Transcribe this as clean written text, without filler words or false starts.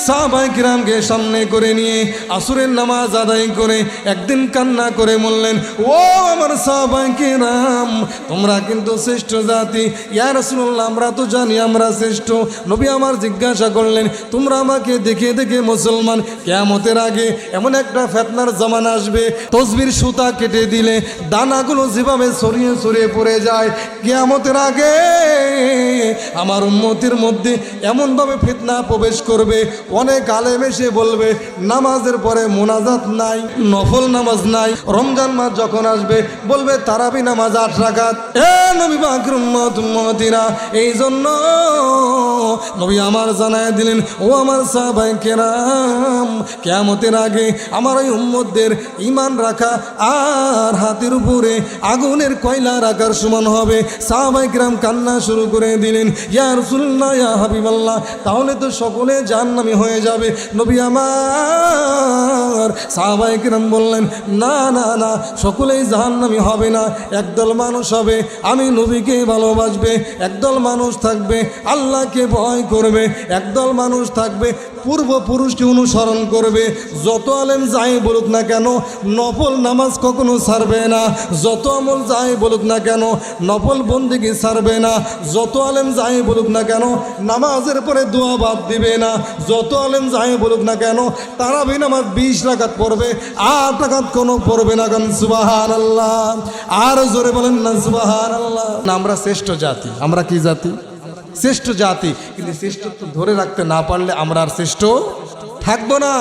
সাহাবায়ে কিরামকে সামনে করে নিয়ে আসরের নামাজ আদায় করে একদিন কান্না করে বললেন, ও আমার সাহাবায়ে কিরাম, তোমরা কিন্তু শ্রেষ্ঠ জাতি। ইয়া রাসূলুল্লাহ, আমরা তো জানি আমরা শ্রেষ্ঠ। নবী আমার জিজ্ঞাসা করলেন, তোমরা আমাকে দেখে দেখে মুসলমান, কিয়ামতের আগে এমন একটা ফিতনার জামানা আসবে, তসবির সুতা কেটে দিলে দানাগুলো যেভাবে ছড়িয়ে ছড়িয়ে পড়ে যায়, কিয়ামতের আগে আমার উম্মতের মধ্যে এমনভাবে ফিতনা প্রবেশ করবে, অনেক আলেম এসে বলবে নামাজের পরে মোনাজাত নাই, নফল নামাজ নাই। রমজান মাস যখন আসবে বলবে তারাবি নামাজ 8 রাকাত। এ নবী পাকের উম্মত উম্মতিরা, এই জন্য নবী আমার জানায় দিলেন, ও আমার সাহাবায়ে কেরাম, কিয়ামতের আগে আমার ওই উম্মতদের ঈমান রাখা আর হাতের উপরে আগুনের কয়লা রাখার সমান হবে। সাহাবায়ে কেরাম কান্না শুরু করে দিলেন, ইয়া রাসূলুল্লাহ, ইয়া হাবিবাল্লাহ, তাহলে তো সকলে জাহান্নামী হয়ে যাবে। নবী আমার সাহাবায়ে কেরাম বললেন, না না না, সকলেই জাহান্নামী হবে না, একদল মানুষ হবে আমি নবীকে ভালোবাসবে, একদল মানুষ থাকবে আল্লাহকে ভয় করবে, একদল মানুষ থাকবে পূর্বপুরুষকে অনুসরণ করবে। যত আলেম যাই বলুক না কেন, নফল নামাজ কখনো ছাড়বে না। যত আমল যাই বলুক না কেন, নফল বন্দেগী ছাড়বে না। যত আলেম যাই বলুক না কেন, নামাজের পরে দোয়া বাদ দিবে না। যত আলেম যাই বলুক না কেন, তারাবি নামাজ 20 রাকাত পড়বে, 8 রাকাত কোনো পড়বে না। কারণ সুবহানাল্লাহ, আর জোরে বলেন না সুবহানাল্লাহ। আমরা শ্রেষ্ঠ জাতি। আমরা কি জাতি? শ্রেষ্ঠ জাতি। কিন্তু শ্রেষ্ঠত্ব ধরে রাখতে না পারলে আমরা আর শ্রেষ্ঠ থাকবো না।